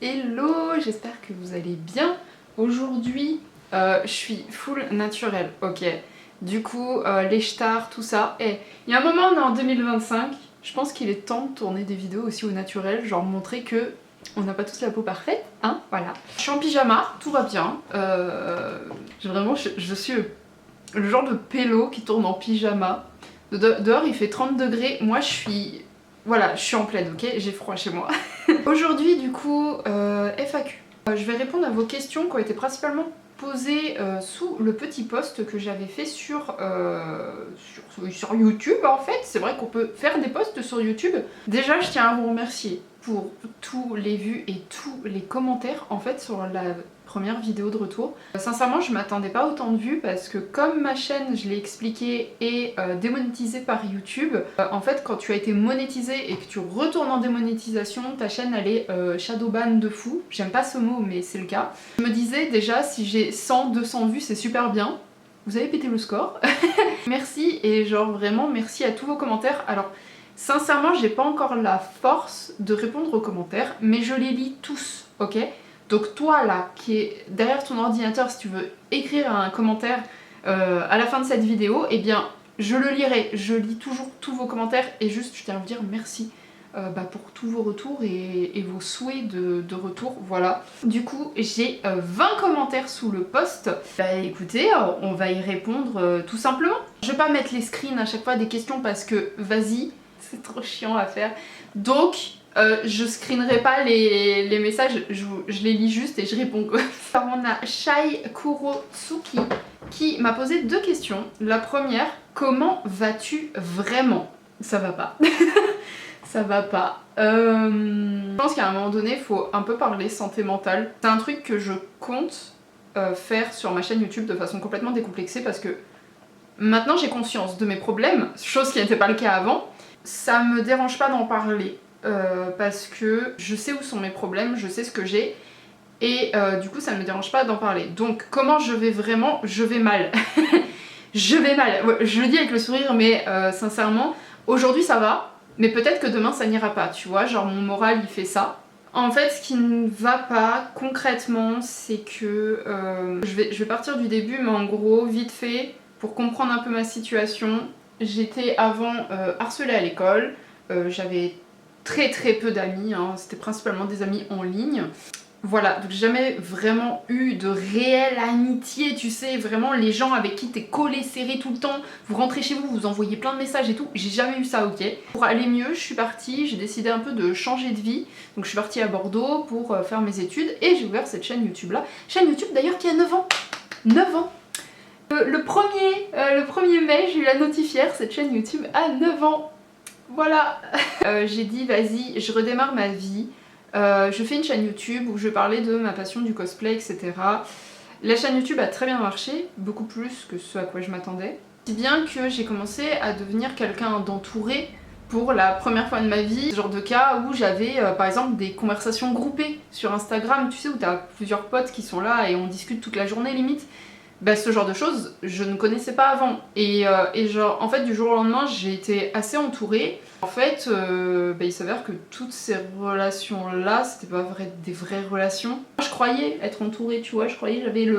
Hello, j'espère que vous allez bien. Aujourd'hui, je suis full naturelle, ok. Du coup, les stars, tout ça. Et il y a un moment, on est en 2025, je pense qu'il est temps de tourner des vidéos aussi au naturel, genre montrer que on n'a pas tous la peau parfaite, hein, voilà. Je suis en pyjama, tout va bien. Vraiment, je suis le genre de pélo qui tourne en pyjama. Dehors, il fait 30 degrés, moi je suis... Voilà, je suis en plaid, ok? J'ai froid chez moi. Aujourd'hui, du coup, FAQ. Je vais répondre à vos questions qui ont été principalement posées sous le petit post que j'avais fait sur YouTube, en fait. C'est vrai qu'on peut faire des posts sur YouTube. Déjà, je tiens à vous remercier pour tous les vues et tous les commentaires, en fait, sur la première vidéo de retour. Sincèrement, je m'attendais pas autant de vues parce que comme ma chaîne, je l'ai expliqué, est démonétisée par YouTube, en fait quand tu as été monétisé et que tu retournes en démonétisation, ta chaîne elle est shadowban de fou. J'aime pas ce mot mais c'est le cas. Je me disais déjà si j'ai 100-200 vues c'est super bien. Vous avez pété le score. Merci et genre vraiment merci à tous vos commentaires. Alors sincèrement j'ai pas encore la force de répondre aux commentaires mais je les lis tous, ok? Donc toi là, qui est derrière ton ordinateur, si tu veux écrire un commentaire à la fin de cette vidéo, eh bien je le lirai, je lis toujours tous vos commentaires et juste je tiens à vous dire merci pour tous vos retours et vos souhaits de retour, voilà. Du coup j'ai 20 commentaires sous le post, bah écoutez, on va y répondre tout simplement. Je vais pas mettre les screens à chaque fois des questions parce que vas-y, c'est trop chiant à faire, donc... je screenerai pas les messages, je les lis juste et je réponds. Alors on a Shai Kurotsuki qui m'a posé deux questions. La première, comment vas-tu vraiment? Ça va pas. Ça va pas. Je pense qu'à un moment donné, il faut un peu parler santé mentale. C'est un truc que je compte faire sur ma chaîne YouTube de façon complètement décomplexée parce que maintenant j'ai conscience de mes problèmes, chose qui n'était pas le cas avant. Ça me dérange pas d'en parler. Parce que je sais où sont mes problèmes, je sais ce que j'ai et du coup ça ne me dérange pas d'en parler. Donc comment je vais vraiment? Je vais mal. Je vais mal. Ouais, je le dis avec le sourire mais sincèrement aujourd'hui ça va mais peut-être que demain ça n'ira pas, tu vois, genre mon moral il fait ça. En fait ce qui ne va pas concrètement c'est que je vais partir du début mais en gros vite fait pour comprendre un peu ma situation. J'étais avant harcelée à l'école, j'avais très peu d'amis, hein. C'était principalement des amis en ligne. Voilà, donc j'ai jamais vraiment eu de réelle amitié, tu sais, vraiment les gens avec qui t'es collé, serré tout le temps, vous rentrez chez vous, vous envoyez plein de messages et tout, j'ai jamais eu ça, ok. Pour aller mieux, je suis partie, j'ai décidé un peu de changer de vie, donc je suis partie à Bordeaux pour faire mes études et j'ai ouvert cette chaîne YouTube là, chaîne YouTube d'ailleurs qui a 9 ans, 9 ans. Le 1er mai, j'ai eu la notifière, cette chaîne YouTube a 9 ans. Voilà. J'ai dit vas-y, je redémarre ma vie, je fais une chaîne YouTube où je vais parler de ma passion du cosplay, etc. La chaîne YouTube a très bien marché, beaucoup plus que ce à quoi je m'attendais. Si bien que j'ai commencé à devenir quelqu'un d'entouré pour la première fois de ma vie. Ce genre de cas où j'avais par exemple des conversations groupées sur Instagram, tu sais, où t'as plusieurs potes qui sont là et on discute toute la journée limite. Bah, ce genre de choses, je ne connaissais pas avant. Et genre, en fait, du jour au lendemain, j'ai été assez entourée. En fait, il s'avère que toutes ces relations-là, c'était pas des vraies relations. Je croyais être entourée, tu vois, je croyais que j'avais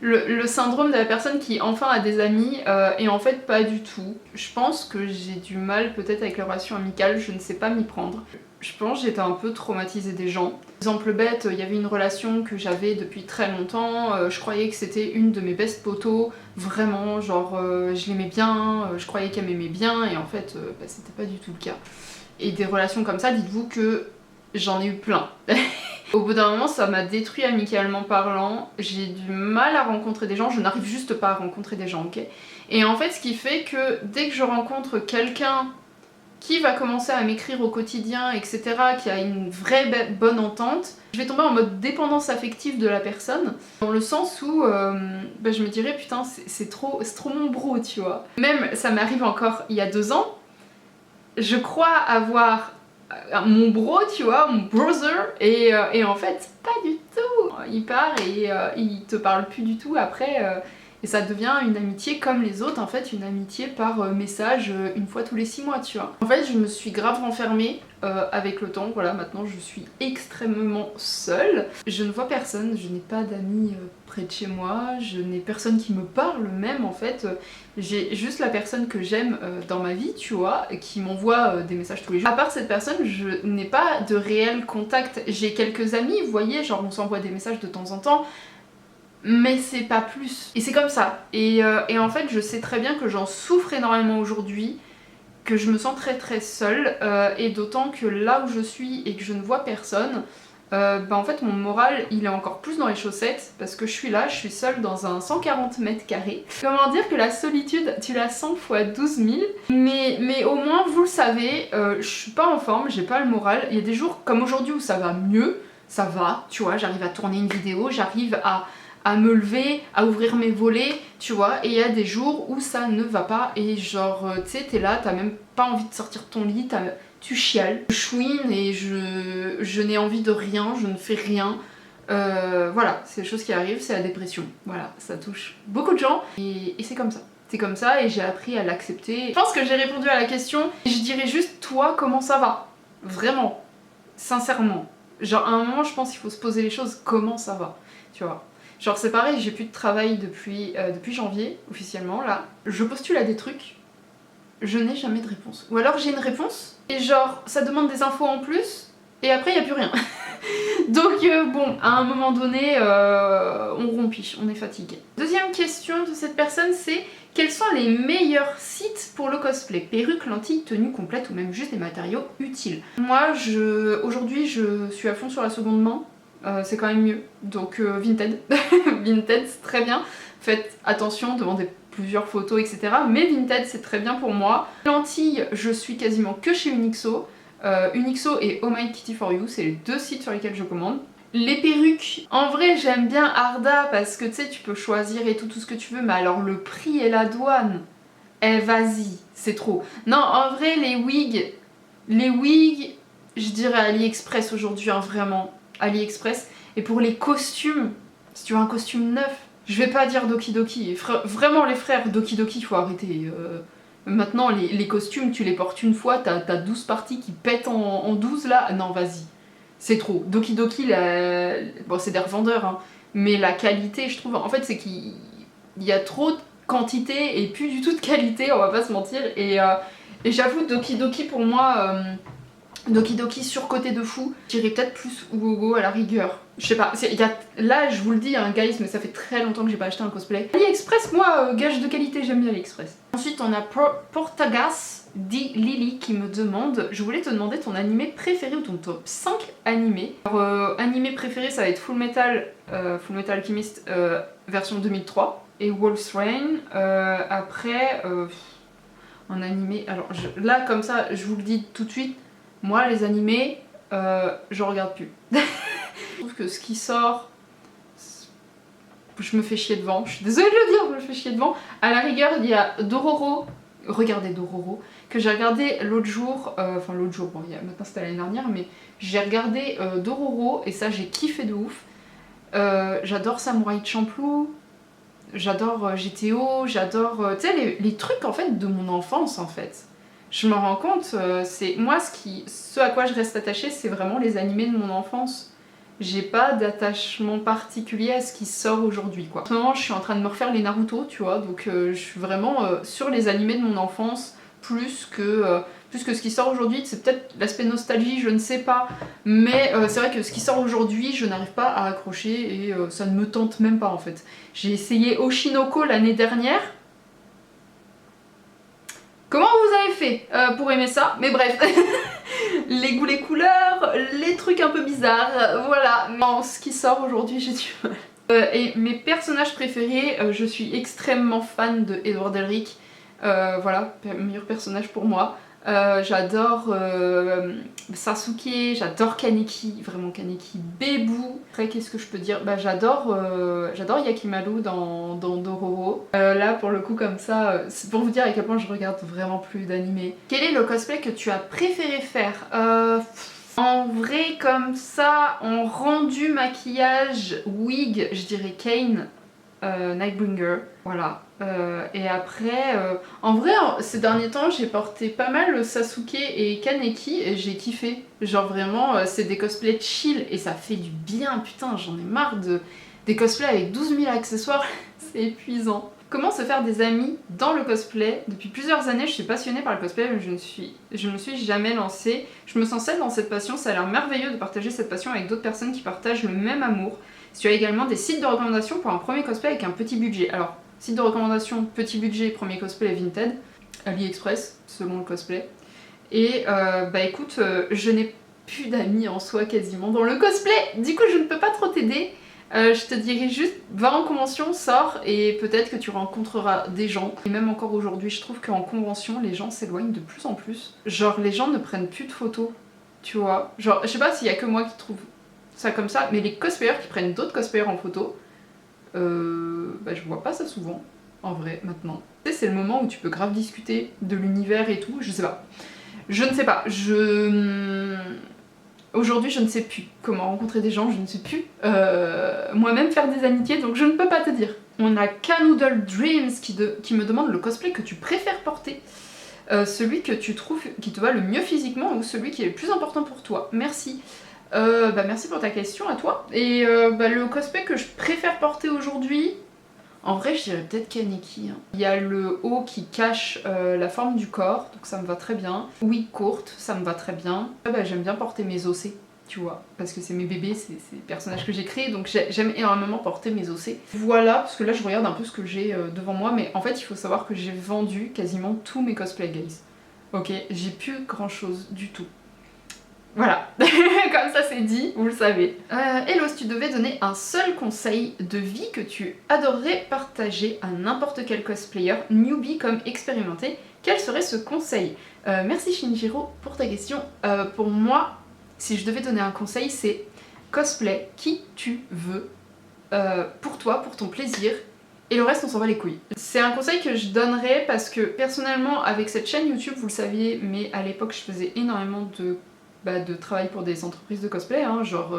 le syndrome de la personne qui enfin a des amis, et en fait, pas du tout. Je pense que j'ai du mal peut-être avec les relations amicales, je ne sais pas m'y prendre. Je pense que j'étais un peu traumatisée des gens. Exemple bête, il y avait une relation que j'avais depuis très longtemps, je croyais que c'était une de mes best potos, vraiment, genre je l'aimais bien, je croyais qu'elle m'aimait bien et en fait c'était pas du tout le cas. Et des relations comme ça, dites-vous que j'en ai eu plein. Au bout d'un moment ça m'a détruit amicalement parlant, j'ai du mal à rencontrer des gens, je n'arrive juste pas à rencontrer des gens, ok. Et en fait ce qui fait que dès que je rencontre quelqu'un qui va commencer à m'écrire au quotidien, etc., qui a une vraie bonne entente, je vais tomber en mode dépendance affective de la personne, dans le sens où je me dirais putain c'est trop mon bro, tu vois. Même ça m'arrive encore il y a 2 ans, je crois avoir mon bro, tu vois, mon brother, et en fait pas du tout. Il part et il te parle plus du tout après. Et ça devient une amitié comme les autres, en fait, une amitié par message une fois tous les 6 mois, tu vois. En fait, je me suis grave renfermée avec le temps, voilà, maintenant je suis extrêmement seule. Je ne vois personne, je n'ai pas d'amis près de chez moi, je n'ai personne qui me parle même, en fait. J'ai juste la personne que j'aime dans ma vie, tu vois, qui m'envoie des messages tous les jours. À part cette personne, je n'ai pas de réel contact. J'ai quelques amis, vous voyez, genre on s'envoie des messages de temps en temps, mais c'est pas plus. Et c'est comme ça. Et en fait, je sais très bien que j'en souffre énormément aujourd'hui, que je me sens très très seule, et d'autant que là où je suis et que je ne vois personne, bah en fait mon moral il est encore plus dans les chaussettes parce que je suis là, je suis seule dans un 140 mètres carrés. Comment dire que la solitude tu la sens fois 12 000, mais au moins vous le savez, je suis pas en forme, j'ai pas le moral. Il y a des jours comme aujourd'hui où ça va mieux, ça va, tu vois, j'arrive à tourner une vidéo, j'arrive à me lever, à ouvrir mes volets, tu vois, et il y a des jours où ça ne va pas et genre, tu sais, t'es là, t'as même pas envie de sortir de ton lit, tu chiales, je chouine et je n'ai envie de rien, je ne fais rien. Voilà, c'est des choses qui arrivent, c'est la dépression. Voilà, ça touche beaucoup de gens et c'est comme ça. C'est comme ça et j'ai appris à l'accepter. Je pense que j'ai répondu à la question. Je dirais juste, toi, comment ça va? Vraiment, sincèrement. Genre, à un moment, je pense qu'il faut se poser les choses, comment ça va, tu vois. Genre c'est pareil, j'ai plus de travail depuis janvier, officiellement, là. Je postule à des trucs, je n'ai jamais de réponse. Ou alors j'ai une réponse, et genre ça demande des infos en plus, et après il n'y a plus rien. Donc bon, à un moment donné, on rompiche, on est fatigué. Deuxième question de cette personne, c'est quels sont les meilleurs sites pour le cosplay? Perruques, lentilles, tenues complètes ou même juste des matériaux utiles. Moi, aujourd'hui, je suis à fond sur la seconde main. C'est quand même mieux. Donc Vinted, Vinted c'est très bien. Faites attention, demandez plusieurs photos, etc. Mais Vinted c'est très bien pour moi. Lentilles, je suis quasiment que chez Unixo. Unixo et Oh My Kitty For You, c'est les deux sites sur lesquels je commande. Les perruques, en vrai j'aime bien Arda parce que tu sais tu peux choisir et tout ce que tu veux, mais alors le prix et la douane, eh vas-y, c'est trop. Non, en vrai les wigs, je dirais AliExpress aujourd'hui, hein, vraiment. AliExpress. Et pour les costumes, si tu veux un costume neuf, je vais pas dire Doki Doki. Vraiment les frères, Doki Doki, faut arrêter. Maintenant les costumes, tu les portes une fois, t'as 12 parties qui pètent en 12 là. Non vas-y, c'est trop. Doki Doki, bon c'est des revendeurs, hein, mais la qualité je trouve, en fait c'est qu'il y a trop de quantité et plus du tout de qualité, on va pas se mentir. Et j'avoue Doki Doki pour moi... Doki Doki surcoté de fou, j'irais peut-être plus Ugogo à la rigueur. Je sais pas, là je vous le dis, hein, guys, mais ça fait très longtemps que j'ai pas acheté un cosplay. AliExpress, moi, gage de qualité, j'aime bien AliExpress. Ensuite on a Portagas dit Lily qui me demande, je voulais te demander ton animé préféré ou ton top 5 animés. Alors animé préféré ça va être Full Metal Alchemist version 2003 et Wolf's Rain. Après un animé, alors là comme ça je vous le dis tout de suite, moi les animés, je regarde plus. Je trouve que ce qui sort, je me fais chier devant. Je suis désolée de le dire, je me fais chier devant. À la rigueur, il y a Dororo. Regardez Dororo, que j'ai regardé l'autre jour. Enfin l'autre jour, bon, maintenant c'était l'année dernière, mais j'ai regardé Dororo et ça j'ai kiffé de ouf. J'adore Samouraï Champloo. J'adore GTO. J'adore, tu sais, les trucs en fait de mon enfance en fait. Je me rends compte, c'est moi ce à quoi je reste attachée, c'est vraiment les animés de mon enfance. J'ai pas d'attachement particulier à ce qui sort aujourd'hui quoi. En ce moment je suis en train de me refaire les Naruto, tu vois, donc je suis vraiment sur les animés de mon enfance plus que ce qui sort aujourd'hui. C'est peut-être l'aspect nostalgie, je ne sais pas, mais c'est vrai que ce qui sort aujourd'hui, je n'arrive pas à accrocher et ça ne me tente même pas en fait. J'ai essayé Oshinoko l'année dernière. Comment vous avez fait pour aimer ça? Mais bref, les goûts, les couleurs, les trucs un peu bizarres, voilà. Mais en ce qui sort aujourd'hui, j'ai du mal. Et mes personnages préférés, je suis extrêmement fan de Edward Elric. Voilà, meilleur personnage pour moi. J'adore Sasuke, j'adore Kaneki, vraiment Kaneki bébou. Après qu'est-ce que je peux dire? Bah j'adore Yakimaru dans Dororo. Là pour le coup comme ça, c'est pour vous dire à quel point je regarde vraiment plus d'animés. Quel est le cosplay que tu as préféré faire? En vrai comme ça, en rendu maquillage, wig, je dirais Kane. Nightbringer, voilà. Et après, en vrai, ces derniers temps, j'ai porté pas mal Sasuke et Kaneki et j'ai kiffé. Genre vraiment, c'est des cosplays chill et ça fait du bien, putain, j'en ai marre des cosplays avec 12 000 accessoires, c'est épuisant. Comment se faire des amis dans le cosplay? Depuis plusieurs années, je suis passionnée par le cosplay, mais je me suis jamais lancée. Je me sens seule dans cette passion, ça a l'air merveilleux de partager cette passion avec d'autres personnes qui partagent le même amour. Si tu as également des sites de recommandation pour un premier cosplay avec un petit budget. Alors, site de recommandation, petit budget, premier cosplay Vinted, AliExpress, selon le cosplay. Et bah écoute, je n'ai plus d'amis en soi quasiment dans le cosplay, du coup je ne peux pas trop t'aider. Je te dirais juste, va en convention, sors et peut-être que tu rencontreras des gens. Et même encore aujourd'hui, je trouve qu'en convention, les gens s'éloignent de plus en plus. Genre, les gens ne prennent plus de photos, tu vois. Genre, je sais pas s'il y a que moi qui trouve ça comme ça, mais les cosplayers qui prennent d'autres cosplayers en photo, bah je vois pas ça souvent, en vrai, maintenant. Tu sais, c'est le moment où tu peux grave discuter de l'univers et tout, je sais pas. Je ne sais pas, Aujourd'hui, je ne sais plus comment rencontrer des gens, je ne sais plus moi-même faire des amitiés, donc je ne peux pas te dire. On a Canoodle Dreams qui me demande le cosplay que tu préfères porter, celui que tu trouves qui te va le mieux physiquement ou celui qui est le plus important pour toi. Merci. Bah merci pour ta question à toi. Et bah, le cosplay que je préfère porter aujourd'hui, en vrai je dirais peut-être Kaneki. Hein. Il y a le haut qui cache la forme du corps, donc ça me va très bien. Oui, courte, ça me va très bien. Bah, j'aime bien porter mes ossets, tu vois, parce que c'est mes bébés, c'est les personnages que j'ai créés, donc j'aime énormément porter mes ossets. Voilà, parce que là je regarde un peu ce que j'ai devant moi, mais en fait il faut savoir que j'ai vendu quasiment tous mes cosplays, guys. Ok, j'ai plus grand chose du tout. Voilà, comme ça c'est dit, vous le savez. Hello, si tu devais donner un seul conseil de vie que tu adorerais partager à n'importe quel cosplayer, newbie comme expérimenté, quel serait ce conseil? Merci Shinjiro pour ta question. Pour moi, si je devais donner un conseil, c'est cosplay qui tu veux, pour toi, pour ton plaisir, et le reste on s'en va les couilles. C'est un conseil que je donnerais parce que personnellement avec cette chaîne YouTube, vous le saviez, mais à l'époque je faisais énormément de travail pour des entreprises de cosplay, hein, genre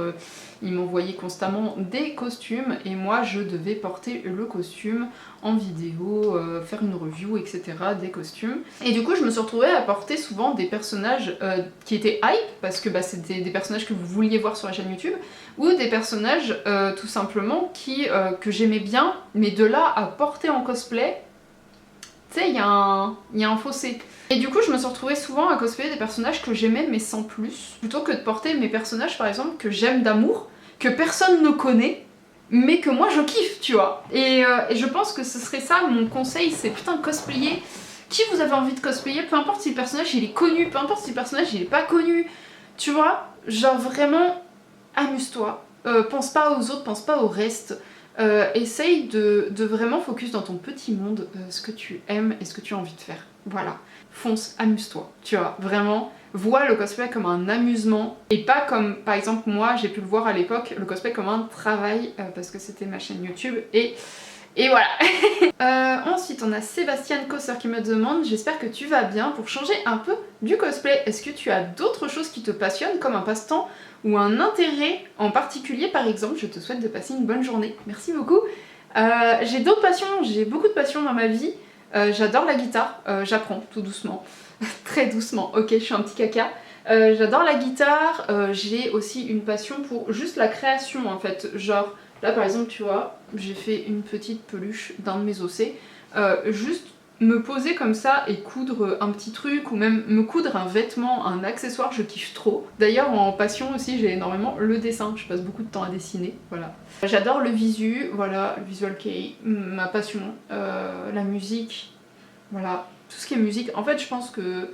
ils m'envoyaient constamment des costumes et moi je devais porter le costume en vidéo, faire une review, etc. des costumes. Et du coup je me suis retrouvée à porter souvent des personnages qui étaient hype, parce que c'était des personnages que vous vouliez voir sur la chaîne YouTube, ou des personnages tout simplement que j'aimais bien, mais de là à porter en cosplay, tu sais, il y a un fossé. Et du coup, je me suis retrouvée souvent à cosplayer des personnages que j'aimais mais sans plus, plutôt que de porter mes personnages par exemple que j'aime d'amour, que personne ne connaît, mais que moi je kiffe, tu vois. Et je pense que ce serait ça mon conseil, c'est putain cosplayer qui vous avez envie de cosplayer, peu importe si le personnage il est connu, peu importe si le personnage il est pas connu, tu vois. Genre vraiment, amuse-toi, pense pas aux autres, pense pas au reste. Essaye de vraiment focus dans ton petit monde, ce que tu aimes et ce que tu as envie de faire. Voilà, fonce, amuse-toi, tu vois, vraiment, vois le cosplay comme un amusement et pas comme, par exemple, moi j'ai pu le voir à l'époque, le cosplay comme un travail parce que c'était ma chaîne YouTube et voilà. Ensuite on a Sébastien Kosser qui me demande: j'espère que tu vas bien, pour changer un peu du cosplay, est-ce que tu as d'autres choses qui te passionnent comme un passe-temps ou un intérêt en particulier par exemple? Je te souhaite de passer une bonne journée. Merci beaucoup. J'ai d'autres passions, j'ai beaucoup de passions dans ma vie. J'adore la guitare, j'apprends tout doucement, très doucement, ok je suis un petit caca. J'adore la guitare, j'ai aussi une passion pour juste la création en fait, genre là par exemple tu vois, j'ai fait une petite peluche d'un de mes ossets, juste me poser comme ça et coudre un petit truc ou même me coudre un vêtement, un accessoire, je kiffe trop. D'ailleurs en passion aussi j'ai énormément le dessin, je passe beaucoup de temps à dessiner, voilà. J'adore le visu, voilà, le visual kei, ma passion, la musique, voilà, tout ce qui est musique. En fait je pense que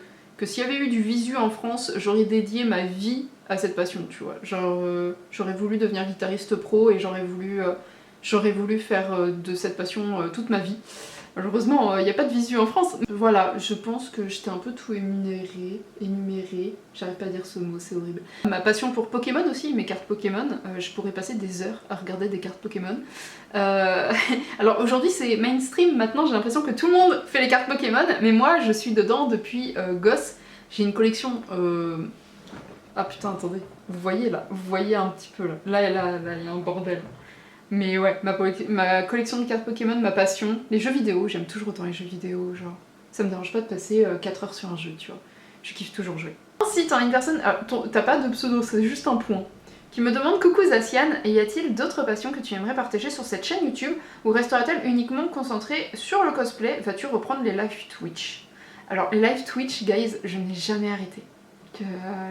s'il y avait eu du visu en France, j'aurais dédié ma vie à cette passion, tu vois. Genre j'aurais voulu devenir guitariste pro et j'aurais voulu faire de cette passion toute ma vie. Malheureusement, il n'y a pas de visu en France. Voilà, je pense que je t'ai un peu tout énuméré. J'arrive pas à dire ce mot, c'est horrible. Ma passion pour Pokémon aussi, mes cartes Pokémon. Je pourrais passer des heures à regarder des cartes Pokémon. Alors aujourd'hui c'est mainstream, maintenant j'ai l'impression que tout le monde fait les cartes Pokémon, mais moi je suis dedans depuis gosse. J'ai une collection... Ah putain, attendez, vous voyez là, vous voyez un petit peu là. Là, il y a un bordel. Mais ouais, ma collection de cartes Pokémon, ma passion, les jeux vidéo, j'aime toujours autant les jeux vidéo, genre ça me dérange pas de passer 4 heures sur un jeu, tu vois. Je kiffe toujours jouer. Ensuite, t'as une personne, t'as pas de pseudo, c'est juste un point, qui me demande: coucou Zacian, y a-t-il d'autres passions que tu aimerais partager sur cette chaîne YouTube ou restera-t-elle uniquement concentrée sur le cosplay? Vas-tu reprendre les live Twitch? Alors les live Twitch, guys, je n'ai jamais arrêté.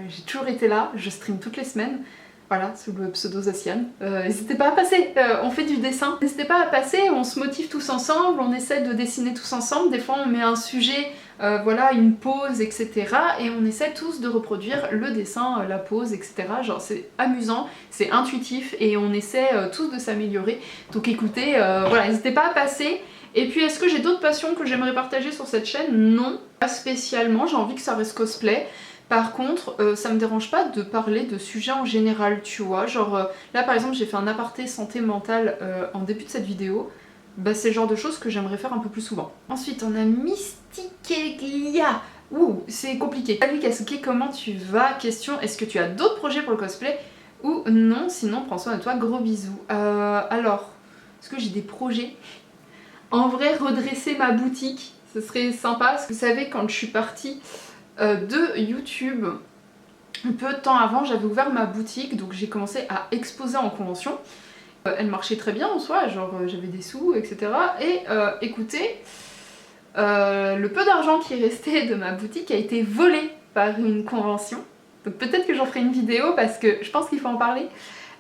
J'ai toujours été là, je stream toutes les semaines. Voilà, sous le pseudo Zacian. N'hésitez pas à passer, on fait du dessin. N'hésitez pas à passer, on se motive tous ensemble, on essaie de dessiner tous ensemble. Des fois on met un sujet, voilà, une pose, etc. Et on essaie tous de reproduire le dessin, la pose, etc. Genre c'est amusant, c'est intuitif et on essaie tous de s'améliorer. Donc écoutez, voilà, n'hésitez pas à passer. Et puis est-ce que j'ai d'autres passions que j'aimerais partager sur cette chaîne? Non, pas spécialement, j'ai envie que ça reste cosplay. Par contre, ça me dérange pas de parler de sujets en général, tu vois. Genre, là par exemple, j'ai fait un aparté santé mentale en début de cette vidéo. Bah, c'est le genre de choses que j'aimerais faire un peu plus souvent. Ensuite, on a Mystiquelia. Ouh, c'est compliqué. Salut Kasuke, comment tu vas? Question, est-ce que tu as d'autres projets pour le cosplay ou non? Sinon, prends soin de toi, gros bisous. Alors, est-ce que j'ai des projets? En vrai, redresser ma boutique, ce serait sympa. Parce que vous savez, quand je suis partie de YouTube, un peu de temps avant, j'avais ouvert ma boutique, donc j'ai commencé à exposer en convention. Elle marchait très bien en soi, genre j'avais des sous, etc. Et écoutez, le peu d'argent qui est resté de ma boutique a été volé par une convention. Donc peut-être que j'en ferai une vidéo parce que je pense qu'il faut en parler.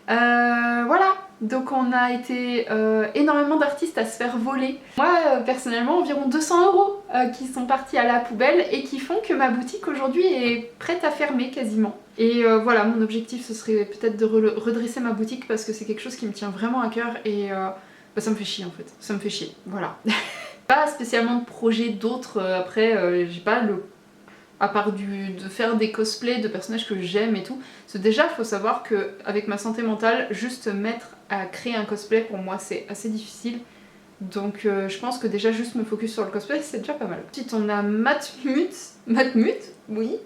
Voilà, donc on a été énormément d'artistes à se faire voler. Moi, personnellement, environ 200 € qui sont partis à la poubelle et qui font que ma boutique aujourd'hui est prête à fermer quasiment. Et voilà, mon objectif ce serait peut-être de redresser ma boutique parce que c'est quelque chose qui me tient vraiment à cœur et bah, ça me fait chier en fait, ça me fait chier, voilà. Pas spécialement de projet d'autres, après j'ai pas le... à part de faire des cosplays de personnages que j'aime et tout. Parce que déjà, il faut savoir qu'avec ma santé mentale, juste mettre à créer un cosplay, pour moi, c'est assez difficile. Donc je pense que déjà, juste me focus sur le cosplay, c'est déjà pas mal. Ensuite, on a Matmut. Matmut, oui.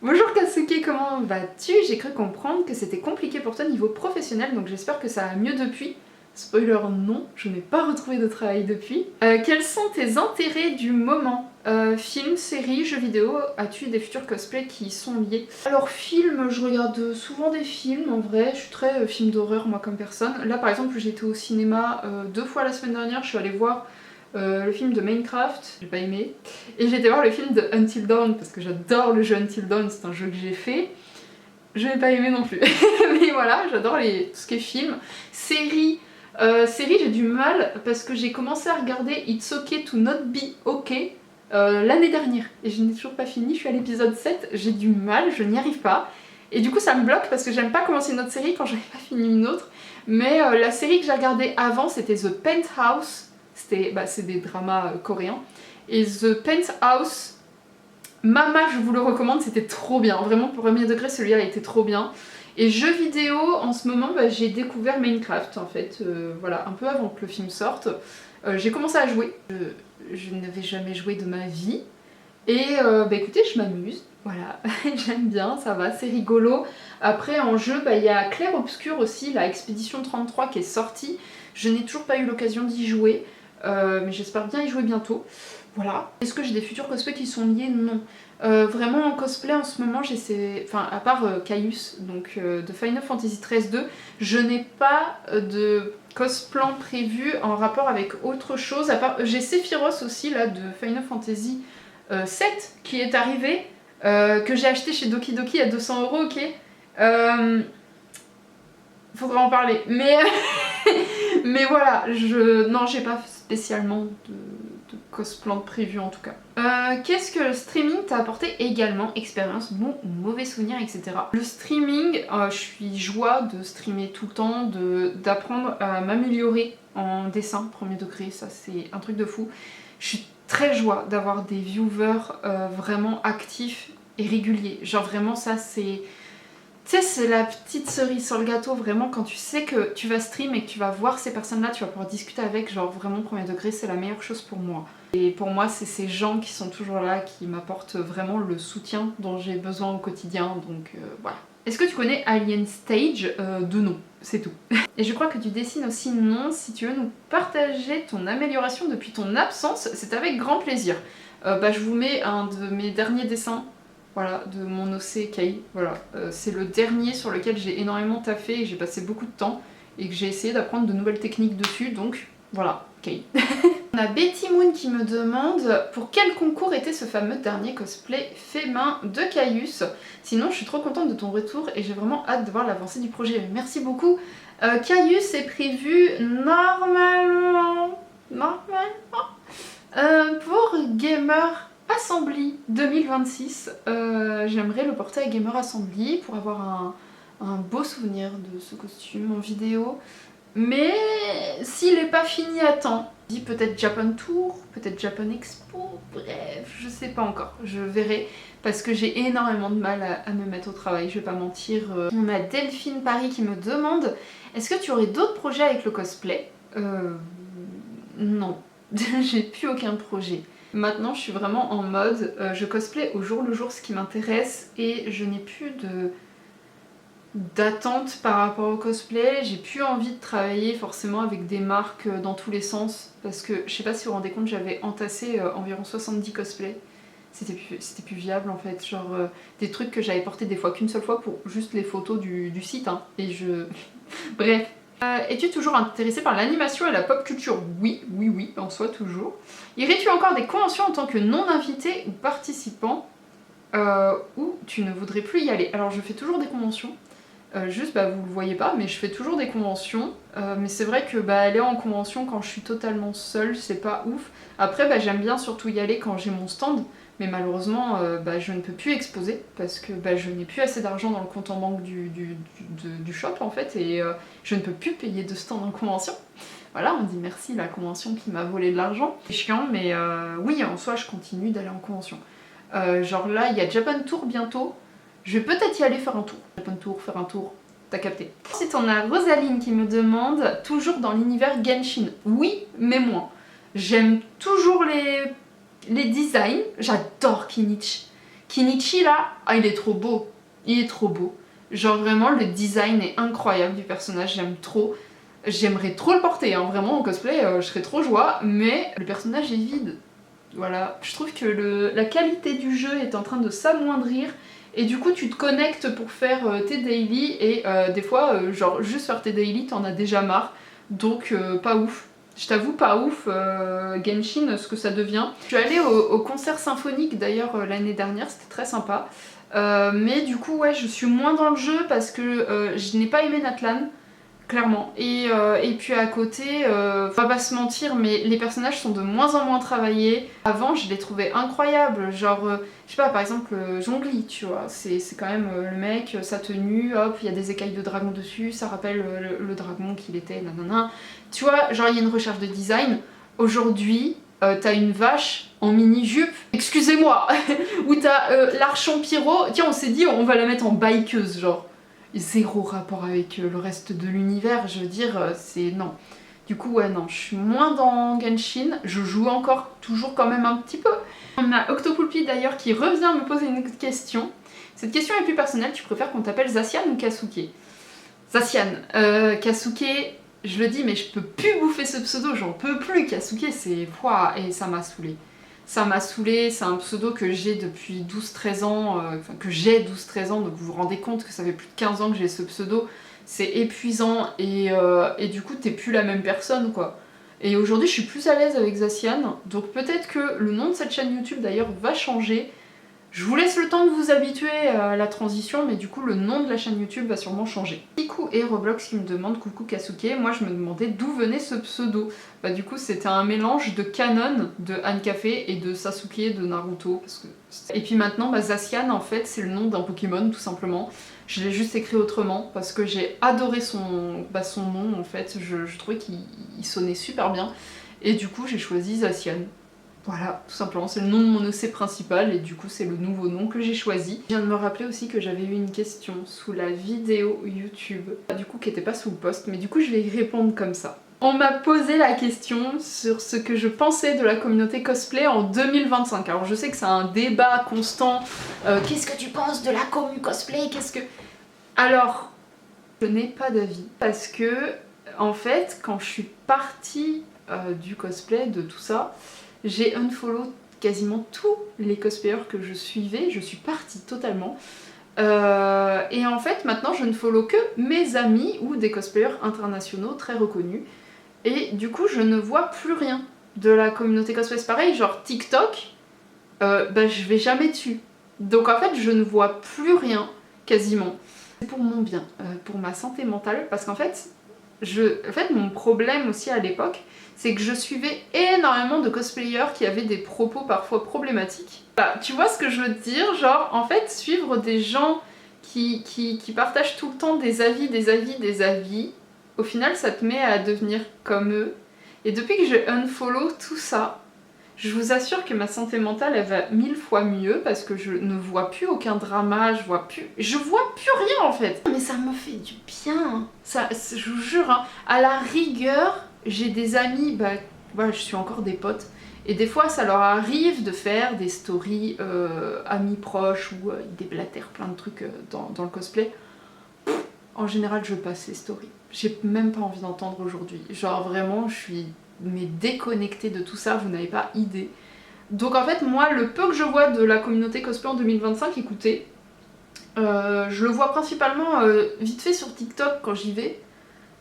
Bonjour Kasuke, comment vas-tu? J'ai cru comprendre que c'était compliqué pour toi niveau professionnel, donc j'espère que ça va mieux depuis. Spoiler, non, je n'ai pas retrouvé de travail depuis. Quels sont tes intérêts du moment? Films, séries, jeux vidéo, as-tu des futurs cosplays qui y sont liés? Alors films, je regarde souvent des films en vrai, je suis très film d'horreur moi comme personne. Là par exemple j'étais au cinéma 2 fois la semaine dernière, je suis allée voir le film de Minecraft, j'ai pas aimé. Et j'ai été voir le film de Until Dawn parce que j'adore le jeu Until Dawn, c'est un jeu que j'ai fait. Je n'ai pas aimé non plus. Mais voilà, j'adore tout ce qui est film. Séries, j'ai du mal parce que j'ai commencé à regarder It's Okay to Not Be Okay l'année dernière et je n'ai toujours pas fini, je suis à l'épisode 7, j'ai du mal, je n'y arrive pas et du coup ça me bloque parce que j'aime pas commencer une autre série quand j'avais pas fini une autre. Mais la série que j'ai regardée avant c'était The Penthouse, c'est des dramas coréens, et The Penthouse, Mama je vous le recommande, c'était trop bien, vraiment pour premier degré celui-là a été trop bien. Et jeux vidéo, en ce moment, j'ai découvert Minecraft en fait, voilà, un peu avant que le film sorte. J'ai commencé à jouer, je n'avais jamais joué de ma vie. Et écoutez, je m'amuse, voilà, j'aime bien, ça va, c'est rigolo. Après en jeu, il y a Clair Obscur aussi, la Expédition 33 qui est sortie. Je n'ai toujours pas eu l'occasion d'y jouer, mais j'espère bien y jouer bientôt. Voilà. Est-ce que j'ai des futurs cosplays qui sont liés? Non. Vraiment en cosplay en ce moment j'essaie, enfin à part Caius, donc de Final Fantasy XIII-2, je n'ai pas de cosplan prévu en rapport avec autre chose, à part j'ai Sephiroth aussi là de Final Fantasy 7 qui est arrivé, que j'ai acheté chez Doki Doki à 200 €, ok. Faudra en parler, mais mais voilà, non j'ai pas spécialement de cosplay prévu en tout cas. Qu'est-ce que le streaming t'a apporté également? Expérience, bon ou mauvais souvenirs, etc. Le streaming, je suis joie de streamer tout le temps, d'apprendre à m'améliorer en dessin premier degré, ça c'est un truc de fou. Je suis très joie d'avoir des viewers vraiment actifs et réguliers, genre vraiment ça c'est... Tu sais, c'est la petite cerise sur le gâteau, vraiment, quand tu sais que tu vas stream et que tu vas voir ces personnes-là, tu vas pouvoir discuter avec, genre vraiment premier degré, c'est la meilleure chose pour moi. Et pour moi, c'est ces gens qui sont toujours là, qui m'apportent vraiment le soutien dont j'ai besoin au quotidien, donc voilà. Est-ce que tu connais Alien Stage de nom? C'est tout. Et je crois que tu dessines aussi non. Si tu veux nous partager ton amélioration depuis ton absence, c'est avec grand plaisir. Je vous mets un de mes derniers dessins, voilà, de mon OC Kay. Voilà, c'est le dernier sur lequel j'ai énormément taffé et j'ai passé beaucoup de temps et que j'ai essayé d'apprendre de nouvelles techniques dessus, donc voilà, Kay. On a Betty Moon qui me demande pour quel concours était ce fameux dernier cosplay fait main de Caius. Sinon je suis trop contente de ton retour et j'ai vraiment hâte de voir l'avancée du projet. Merci beaucoup. Caius est prévu normalement pour Gamer Assembly 2026. J'aimerais le porter à Gamer Assembly pour avoir un beau souvenir de ce costume en vidéo. Mais s'il n'est pas fini à temps, dit peut-être Japan Tour, peut-être Japan Expo, bref, je sais pas encore, je verrai parce que j'ai énormément de mal à me mettre au travail, je vais pas mentir. On a Delphine Paris qui me demande est-ce que tu aurais d'autres projets avec le cosplay? Non, j'ai plus aucun projet. Maintenant je suis vraiment en mode je cosplay au jour le jour ce qui m'intéresse et je n'ai plus d'attente par rapport au cosplay, j'ai plus envie de travailler forcément avec des marques dans tous les sens parce que je sais pas si vous vous rendez compte, j'avais entassé environ 70 cosplays, c'était plus viable en fait, genre des trucs que j'avais portés des fois qu'une seule fois pour juste les photos du site hein, et je... bref. Es-tu toujours intéressée par l'animation et la pop culture? Oui, en soi toujours. Irais-tu encore des conventions en tant que non-invité ou participant ou tu ne voudrais plus y aller? Alors je fais toujours des conventions. Juste vous le voyez pas mais je fais toujours des conventions mais c'est vrai que aller en convention quand je suis totalement seule c'est pas ouf. Après j'aime bien surtout y aller quand j'ai mon stand mais malheureusement je ne peux plus exposer parce que je n'ai plus assez d'argent dans le compte en banque du shop en fait et je ne peux plus payer de stand en convention. Voilà, on dit merci la convention qui m'a volé de l'argent. C'est chiant mais oui en soi je continue d'aller en convention. Genre là il y a Japan Tour bientôt. Je vais peut-être y aller faire un tour. Japan Tour, faire un tour, t'as capté. Ensuite on a Rosaline qui me demande, toujours dans l'univers Genshin? Oui, mais moins. J'aime toujours les designs, j'adore Kinichi. Kinichi là, il est trop beau, il est trop beau. Genre vraiment le design est incroyable du personnage, j'aime trop. J'aimerais trop le porter, hein. Vraiment en cosplay je serais trop joie, mais le personnage est vide. Voilà, je trouve que la qualité du jeu est en train de s'amoindrir. Et du coup tu te connectes pour faire tes daily et des fois genre juste faire tes daily t'en as déjà marre donc pas ouf. Je t'avoue pas ouf Genshin ce que ça devient. Je suis allée au concert symphonique d'ailleurs l'année dernière, c'était très sympa. Mais du coup ouais je suis moins dans le jeu parce que je n'ai pas aimé Natlan. Clairement. Et puis à côté, on va pas se mentir, mais les personnages sont de moins en moins travaillés. Avant, je les trouvais incroyables. Genre, je sais pas, par exemple, Zhongli, tu vois. C'est quand même le mec, sa tenue, hop, il y a des écailles de dragon dessus, ça rappelle le dragon qu'il était, nanana. Tu vois, genre, il y a une recherche de design. Aujourd'hui, t'as une vache en mini-jupe, excusez-moi, ou t'as l'archon pyro. Tiens, on s'est dit, on va la mettre en bikeuse, genre. Zéro rapport avec le reste de l'univers, je veux dire, c'est non. Du coup, ouais, non, je suis moins dans Genshin, je joue encore, toujours quand même un petit peu. On a Octopoulpi d'ailleurs qui revient me poser une question. Cette question est plus personnelle, tu préfères qu'on t'appelle Zacian ou Kasuke? Zacian, Kasuke, je le dis, mais je peux plus bouffer ce pseudo, j'en peux plus. Kasuke, c'est... Pouah, et ça m'a saoulée. Ça m'a saoulée, c'est un pseudo que j'ai depuis 12-13 ans, enfin que j'ai 12-13 ans, donc vous vous rendez compte que ça fait plus de 15 ans que j'ai ce pseudo, c'est épuisant et du coup t'es plus la même personne quoi. Et aujourd'hui je suis plus à l'aise avec Zacian, donc peut-être que le nom de cette chaîne YouTube d'ailleurs va changer. Je vous laisse le temps de vous habituer à la transition, mais du coup le nom de la chaîne YouTube va sûrement changer. Kiku et Roblox qui me demandent coucou Kasuke, moi je me demandais d'où venait ce pseudo. Bah du coup c'était un mélange de Kanon de Anne Café et de Sasuke de Naruto. Parce que... Et puis maintenant Zacian en fait c'est le nom d'un Pokémon tout simplement. Je l'ai juste écrit autrement parce que j'ai adoré son nom en fait, je trouvais qu'il sonnait super bien. Et du coup j'ai choisi Zacian. Voilà, tout simplement, c'est le nom de mon OC principal et du coup c'est le nouveau nom que j'ai choisi. Je viens de me rappeler aussi que j'avais eu une question sous la vidéo YouTube, du coup qui n'était pas sous le post, mais du coup je vais y répondre comme ça. On m'a posé la question sur ce que je pensais de la communauté cosplay en 2025. Alors je sais que c'est un débat constant, qu'est-ce que tu penses de la commu cosplay, qu'est-ce que... Alors, je n'ai pas d'avis parce que en fait quand je suis partie du cosplay, de tout ça, j'ai unfollow quasiment tous les cosplayers que je suivais, je suis partie totalement. Et en fait maintenant je ne follow que mes amis ou des cosplayers internationaux très reconnus. Et du coup je ne vois plus rien de la communauté cosplay. C'est pareil, genre TikTok, bah, je vais jamais dessus. Donc en fait je ne vois plus rien quasiment. C'est pour mon bien, pour ma santé mentale, parce qu'en fait, mon problème aussi à l'époque, c'est que je suivais énormément de cosplayers qui avaient des propos parfois problématiques. Bah, tu vois ce que je veux te dire? Genre, en fait, suivre des gens qui partagent tout le temps des avis, au final, ça te met à devenir comme eux. Et depuis que j'ai unfollow tout ça, je vous assure que ma santé mentale, elle va 1000 fois mieux parce que je ne vois plus aucun drama, je vois plus rien en fait. Mais ça me fait du bien. Ça, je vous jure, hein, à la rigueur, j'ai des amis, bah voilà, je suis encore des potes. Et des fois, ça leur arrive de faire des stories amis proches où ils déblatèrent plein de trucs dans le cosplay. En général, je passe les stories. J'ai même pas envie d'entendre aujourd'hui. Genre vraiment, je suis déconnectée de tout ça, vous n'avez pas idée. Donc en fait, moi, le peu que je vois de la communauté cosplay en 2025, écoutez, je le vois principalement vite fait sur TikTok quand j'y vais,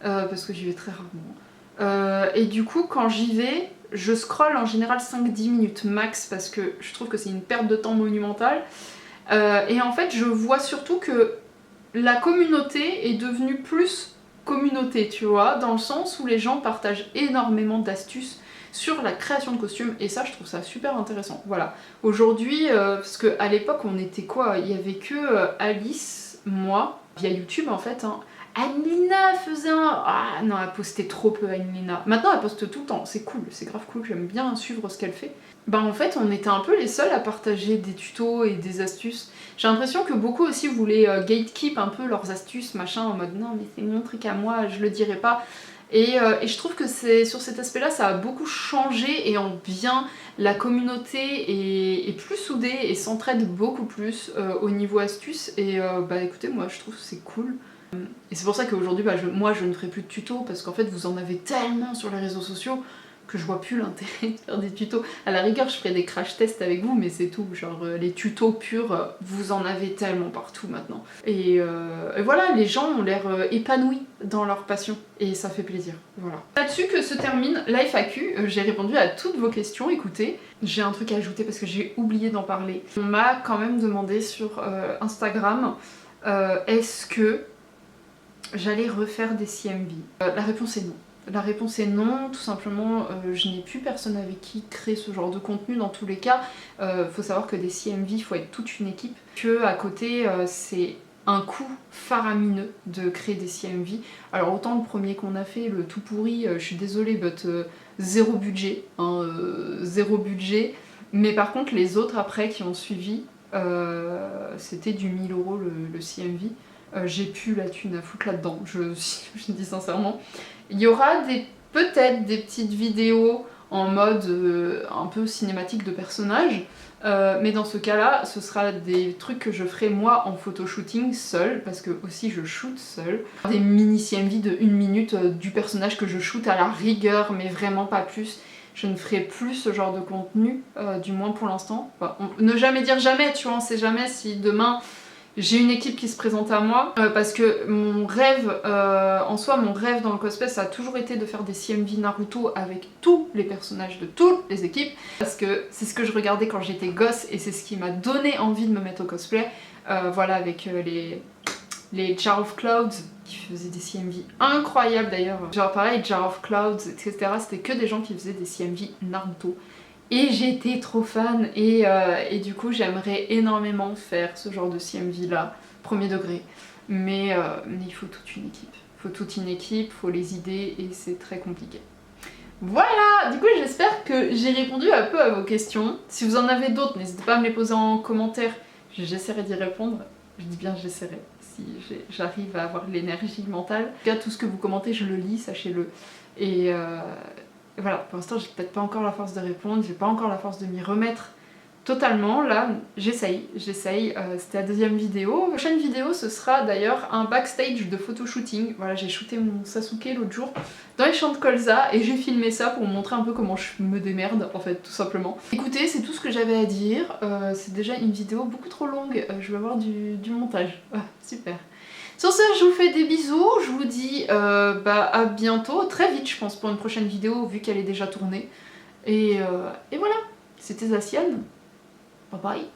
parce que j'y vais très rarement. Et du coup, quand j'y vais, je scrolle en général 5-10 minutes max, parce que je trouve que c'est une perte de temps monumentale. Et en fait, je vois surtout que la communauté est devenue plus communauté, tu vois, dans le sens où les gens partagent énormément d'astuces sur la création de costumes, et ça je trouve ça super intéressant. Voilà, aujourd'hui, parce qu'à l'époque on était quoi? Il y avait que Alice, moi, via YouTube en fait, hein. Anne-Lina faisait un... Ah non, elle postait trop peu, Anne-Lina. Maintenant elle poste tout le temps, c'est cool, c'est grave cool, j'aime bien suivre ce qu'elle fait. Bah en fait on était un peu les seuls à partager des tutos et des astuces. J'ai l'impression que beaucoup aussi voulaient gatekeep un peu leurs astuces, machin, en mode non mais c'est mon truc à moi, je le dirai pas. Et je trouve que sur cet aspect-là, ça a beaucoup changé et en bien. La communauté est plus soudée et s'entraide beaucoup plus au niveau astuces. Et bah écoutez, moi je trouve que c'est cool. Et c'est pour ça qu'aujourd'hui, bah, moi je ne ferai plus de tutos parce qu'en fait vous en avez tellement sur les réseaux sociaux que je vois plus l'intérêt de faire des tutos. À la rigueur, je ferai des crash tests avec vous, mais c'est tout. Genre, les tutos purs, vous en avez tellement partout maintenant. Et voilà, les gens ont l'air épanouis dans leur passion. Et ça fait plaisir. Voilà. Là-dessus que se termine la FAQ. J'ai répondu à toutes vos questions. Écoutez, j'ai un truc à ajouter parce que j'ai oublié d'en parler. On m'a quand même demandé sur Instagram, est-ce que j'allais refaire des CMV? La réponse est non. La réponse est non, tout simplement je n'ai plus personne avec qui créer ce genre de contenu dans tous les cas. Faut savoir que des CMV, il faut être toute une équipe, que à côté c'est un coût faramineux de créer des CMV. Alors autant le premier qu'on a fait, le tout pourri, je suis désolée, but zéro budget, hein, zéro budget. Mais par contre les autres après qui ont suivi, c'était du 1000 € le CMV. J'ai plus la thune à foutre là-dedans, je dis sincèrement. Il y aura peut-être des petites vidéos en mode un peu cinématique de personnages, mais dans ce cas-là, ce sera des trucs que je ferai moi en photoshooting seul, parce que aussi je shoot seul. Des mini CMV de 1 minute du personnage que je shoot à la rigueur, mais vraiment pas plus. Je ne ferai plus ce genre de contenu, du moins pour l'instant. Enfin, ne jamais dire jamais, tu vois, on sait jamais si demain j'ai une équipe qui se présente à moi, parce que mon rêve, en soi, mon rêve dans le cosplay, ça a toujours été de faire des CMV Naruto avec tous les personnages de toutes les équipes, parce que c'est ce que je regardais quand j'étais gosse et c'est ce qui m'a donné envie de me mettre au cosplay. Voilà, avec les Jar of Clouds qui faisaient des CMV incroyables d'ailleurs. Genre pareil, Jar of Clouds, etc. C'était que des gens qui faisaient des CMV Naruto. Et j'étais trop fan et du coup j'aimerais énormément faire ce genre de CMV là, premier degré. Mais il faut toute une équipe. Il faut toute une équipe, il faut les idées et c'est très compliqué. Voilà, du coup j'espère que j'ai répondu un peu à vos questions. Si vous en avez d'autres, n'hésitez pas à me les poser en commentaire, j'essaierai d'y répondre. Je dis bien j'essaierai, si j'arrive à avoir l'énergie mentale. En tout cas, tout ce que vous commentez, je le lis, sachez-le. Et voilà, pour l'instant j'ai peut-être pas encore la force de répondre, j'ai pas encore la force de m'y remettre totalement, là j'essaye, c'était la deuxième vidéo. La prochaine vidéo ce sera d'ailleurs un backstage de photoshooting. Voilà, j'ai shooté mon Sasuke l'autre jour dans les champs de colza et j'ai filmé ça pour vous montrer un peu comment je me démerde en fait, tout simplement. Écoutez, c'est tout ce que j'avais à dire, c'est déjà une vidéo beaucoup trop longue, je vais avoir du montage. Ah, super. Sur ce, je vous fais des bisous, je vous dis à bientôt, très vite je pense pour une prochaine vidéo vu qu'elle est déjà tournée. Et voilà, c'était Zacian. Bye bye.